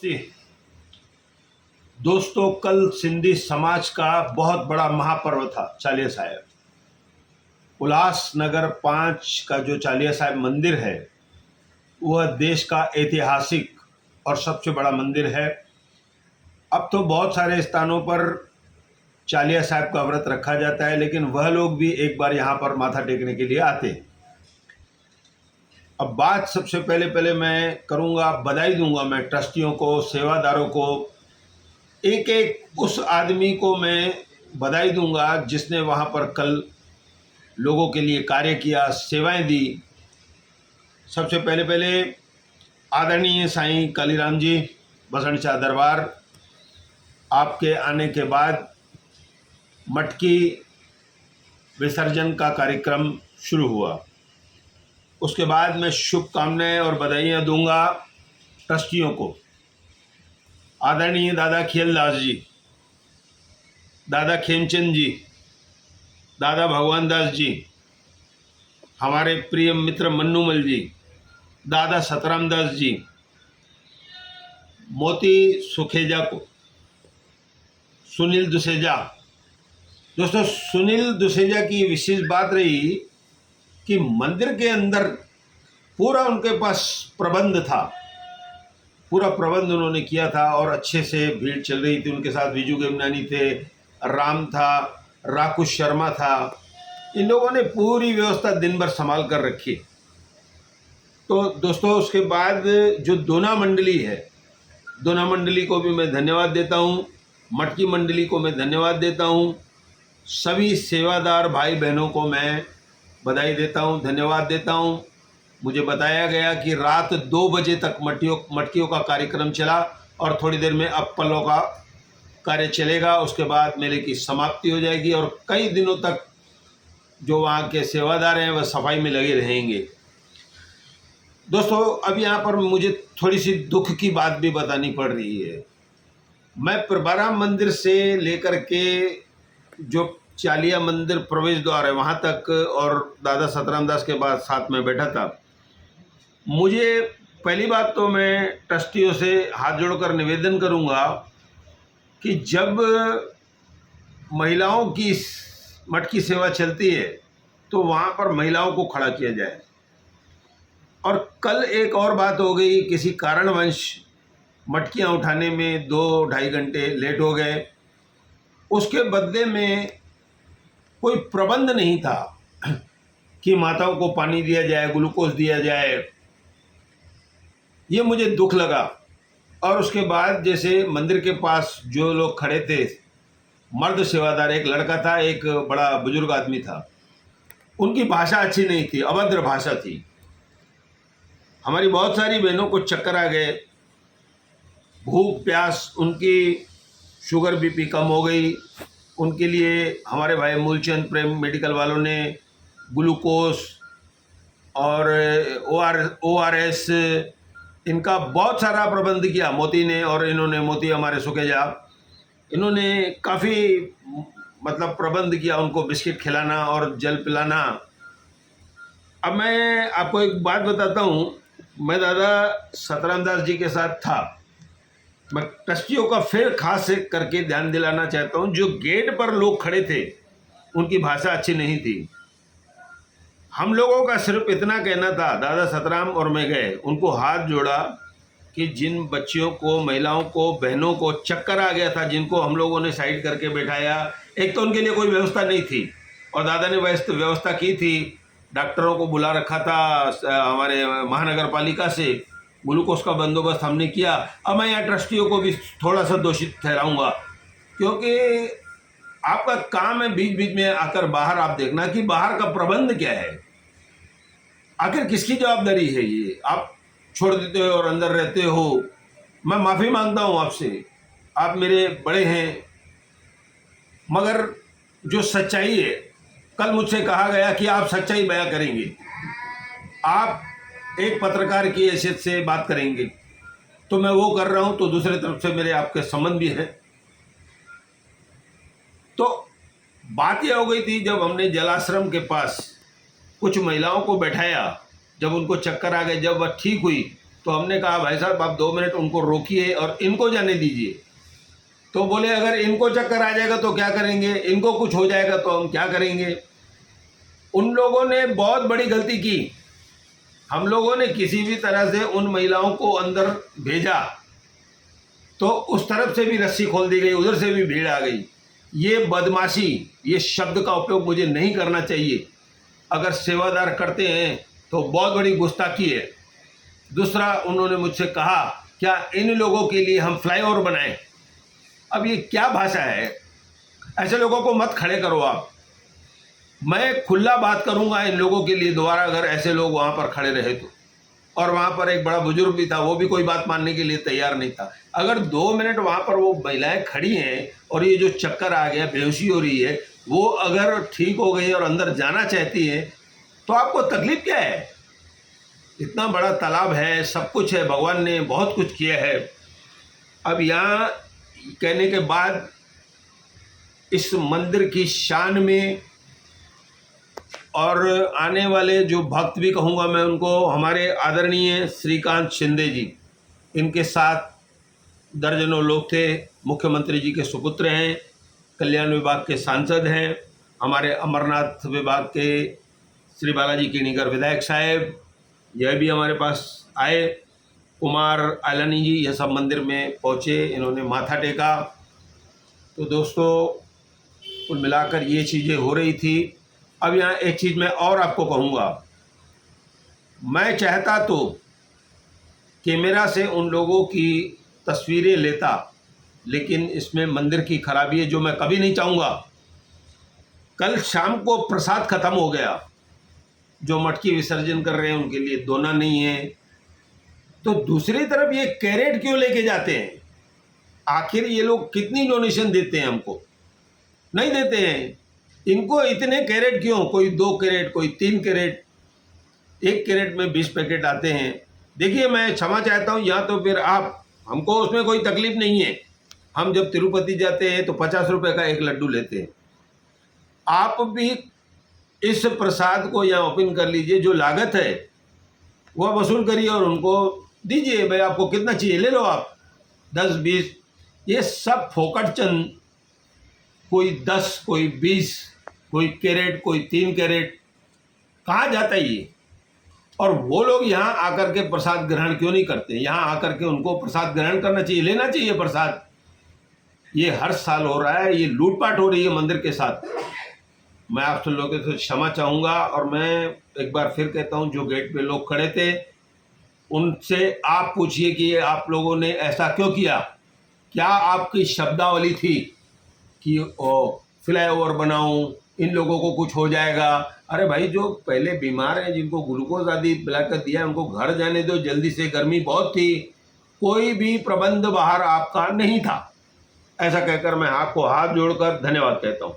जी दोस्तों, कल सिंधी समाज का बहुत बड़ा महापर्व था चालिया साहिब। उल्लासनगर 5 का जो चालिया साहिब मंदिर है वह देश का ऐतिहासिक और सबसे बड़ा मंदिर है। अब तो बहुत सारे स्थानों पर चालिया साहिब का व्रत रखा जाता है, लेकिन वह लोग भी एक बार यहाँ पर माथा टेकने के लिए आते हैं। अब बात सबसे पहले मैं करूँगा, बधाई दूंगा मैं ट्रस्टियों को, सेवादारों को, एक एक उस आदमी को मैं बधाई दूंगा जिसने वहाँ पर कल लोगों के लिए कार्य किया, सेवाएं दी। सबसे पहले आदरणीय साईं कालीराम जी बसंत शाह दरबार, आपके आने के बाद मटकी विसर्जन का कार्यक्रम शुरू हुआ। उसके बाद मैं शुभकामनाएं और बधाइयाँ दूंगा ट्रस्टियों को। आदरणीय दादा खियलदास जी, दादा खेमचंद जी, दादा भगवान दास जी, हमारे प्रिय मित्र मन्नूमल जी, दादा सतराम दास जी, मोती सुखेजा को, सुनील दुसेजा। दोस्तों, सुनील दुसेजा की विशेष बात रही कि मंदिर के अंदर पूरा उनके पास प्रबंध था, पूरा प्रबंध उन्होंने किया था और अच्छे से भीड़ चल रही थी। उनके साथ विजू गेमनानी थे, राम था, राकुश शर्मा था। इन लोगों ने पूरी व्यवस्था दिन भर संभाल कर रखी। तो दोस्तों, उसके बाद जो दोना मंडली है, दोना मंडली को भी मैं धन्यवाद देता हूँ, मटकी मंडली को मैं धन्यवाद देता हूँ, सभी सेवादार भाई बहनों को मैं बधाई देता हूँ, धन्यवाद देता हूँ। मुझे बताया गया कि रात 2 बजे तक मटकियों का कार्यक्रम चला और थोड़ी देर में अब पल्लों का कार्य चलेगा। उसके बाद मेले की समाप्ति हो जाएगी और कई दिनों तक जो वहाँ के सेवादार हैं वह सफाई में लगे रहेंगे। दोस्तों, अब यहाँ पर मुझे थोड़ी सी दुख की बात भी बतानी पड़ रही है। मैं प्रभाराम मंदिर से लेकर के जो चालिया मंदिर प्रवेश द्वार है वहाँ तक और दादा सतराम दास के बाद साथ में बैठा था। मुझे पहली बात तो मैं ट्रस्टियों से हाथ जोड़कर निवेदन करूँगा कि जब महिलाओं की मटकी सेवा चलती है तो वहाँ पर महिलाओं को खड़ा किया जाए। और कल एक और बात हो गई, किसी कारणवश मटकियाँ उठाने में 2-2.5 घंटे लेट हो गए। उसके बदले में कोई प्रबंध नहीं था कि माताओं को पानी दिया जाए, ग्लूकोज दिया जाए। ये मुझे दुख लगा। और उसके बाद जैसे मंदिर के पास जो लोग खड़े थे, मर्द सेवादार, एक लड़का था, एक बड़ा बुजुर्ग आदमी था, उनकी भाषा अच्छी नहीं थी, अभद्र भाषा थी। हमारी बहुत सारी बहनों को चक्कर आ गए, भूख प्यास, उनकी शुगर बीपी कम हो गई। उनके लिए हमारे भाई मूलचंद प्रेम मेडिकल वालों ने ग्लूकोज और ORS इनका बहुत सारा प्रबंध किया, मोती ने और इन्होंने, मोती हमारे सुखेजा, इन्होंने काफ़ी मतलब प्रबंध किया, उनको बिस्किट खिलाना और जल पिलाना। अब मैं आपको एक बात बताता हूँ, मैं दादा सतराम दास जी के साथ था। मैं ट्रस्टियों का फिर खास करके ध्यान दिलाना चाहता हूँ, जो गेट पर लोग खड़े थे उनकी भाषा अच्छी नहीं थी। हम लोगों का सिर्फ इतना कहना था, दादा सतराम और मैं गए, उनको हाथ जोड़ा कि जिन बच्चियों को, महिलाओं को, बहनों को चक्कर आ गया था, जिनको हम लोगों ने साइड करके बैठाया, एक तो उनके लिए कोई व्यवस्था नहीं थी और दादा ने व्यवस्था की थी, डॉक्टरों को बुला रखा था हमारे महानगर पालिका से, ग्लूकोज का बंदोबस्त हमने किया। अब मैं यहाँ ट्रस्टियों को भी थोड़ा सा दोषी ठहराऊँगा, क्योंकि आपका काम है बीच बीच में आकर बाहर आप देखना कि बाहर का प्रबंध क्या है, आखिर किसकी जवाबदारी है ये। आप छोड़ देते हो और अंदर रहते हो। मैं माफ़ी मांगता हूँ आपसे, आप मेरे बड़े हैं, मगर जो सच्चाई है, कल मुझसे कहा गया कि आप सच्चाई बयां करेंगे, आप एक पत्रकार की हैसियत से बात करेंगे, तो मैं वो कर रहा हूँ। तो दूसरी तरफ से मेरे आपके संबंध भी हैं। तो बात यह हो गई थी, जब हमने जलाश्रम के पास कुछ महिलाओं को बैठाया, जब उनको चक्कर आ गए, जब वह ठीक हुई तो हमने कहा भाई साहब आप 2 मिनट उनको रोकिए और इनको जाने दीजिए। तो बोले अगर इनको चक्कर आ जाएगा तो क्या करेंगे, इनको कुछ हो जाएगा तो हम क्या करेंगे। उन लोगों ने बहुत बड़ी गलती की। हम लोगों ने किसी भी तरह से उन महिलाओं को अंदर भेजा तो उस तरफ से भी रस्सी खोल दी गई, उधर से भी भीड़ आ गई। ये बदमाशी, ये शब्द का उपयोग मुझे नहीं करना चाहिए। अगर सेवादार करते हैं तो बहुत बड़ी गुस्ताखी है। दूसरा, उन्होंने मुझसे कहा क्या इन लोगों के लिए हम फ्लाईओवर बनाएं। अब ये क्या भाषा है, ऐसे लोगों को मत खड़े करो आप। मैं खुला बात करूंगा इन लोगों के लिए दोबारा अगर ऐसे लोग वहां पर खड़े रहे तो। और वहां पर एक बड़ा बुजुर्ग भी था, वो भी कोई बात मानने के लिए तैयार नहीं था। अगर 2 मिनट वहां पर वो महिलाएं खड़ी हैं और ये जो चक्कर आ गया, बेहोशी हो रही है, वो अगर ठीक हो गई और अंदर जाना चाहती है तो आपको तकलीफ क्या है। इतना बड़ा तालाब है, सब कुछ है, भगवान ने बहुत कुछ किया है। अब यहाँ कहने के बाद इस मंदिर की शान में और आने वाले जो भक्त भी कहूँगा मैं उनको, हमारे आदरणीय श्रीकांत शिंदे जी, इनके साथ दर्जनों लोग थे, मुख्यमंत्री जी के सुपुत्र हैं, कल्याण विभाग के सांसद हैं, हमारे अमरनाथ विभाग के श्री बालाजी किनीगर विधायक साहब, यह भी हमारे पास आए, कुमार आलानी जी, यह सब मंदिर में पहुँचे, इन्होंने माथा टेका। तो दोस्तों कुल मिलाकर ये चीज़ें हो रही थी। अब यहाँ एक चीज़ मैं और आपको कहूँगा, मैं चाहता तो कैमरा से उन लोगों की तस्वीरें लेता, लेकिन इसमें मंदिर की खराबी है जो मैं कभी नहीं चाहूँगा। कल शाम को प्रसाद खत्म हो गया, जो मटकी विसर्जन कर रहे हैं उनके लिए दोना नहीं है, तो दूसरी तरफ ये कैरेट क्यों लेके जाते हैं। आखिर ये लोग कितनी डोनेशन देते हैं हमको, नहीं देते हैं। इनको इतने कैरेट क्यों, कोई 2 कैरेट, कोई 3 कैरेट, 1 कैरेट में 20 पैकेट आते हैं। देखिए मैं क्षमा चाहता हूँ, या तो फिर आप, हमको उसमें कोई तकलीफ नहीं है, हम जब तिरुपति जाते हैं तो 50 रुपये का 1 लड्डू लेते हैं। आप भी इस प्रसाद को यहाँ ओपन कर लीजिए, जो लागत है वह वसूल करिए और उनको दीजिए। भाई आपको कितना चाहिए ले लो आप, 10 20, ये सब फोकट चंद, कोई 10 कोई 20, कोई कैरेट कोई 3 कैरेट, कहाँ जाता है ये। और वो लोग यहाँ आकर के प्रसाद ग्रहण क्यों नहीं करते। यहाँ आकर के उनको प्रसाद ग्रहण करना चाहिए, लेना चाहिए प्रसाद। ये हर साल हो रहा है, ये लूटपाट हो रही है मंदिर के साथ। मैं आप सब लोगों से क्षमा चाहूँगा और मैं एक बार फिर कहता हूँ, जो गेट पे लोग खड़े थे उनसे आप पूछिए कि आप लोगों ने ऐसा क्यों किया। क्या आपकी शब्दावली थी कि फ्लाईओवर बनाऊं, इन लोगों को कुछ हो जाएगा। अरे भाई, जो पहले बीमार हैं, जिनको ग्लूकोज आदि पिलाकर दिया, उनको घर जाने दो जल्दी से, गर्मी बहुत थी, कोई भी प्रबंध बाहर आपका नहीं था। ऐसा कहकर मैं आपको हाथ जोड़कर धन्यवाद कहता हूँ।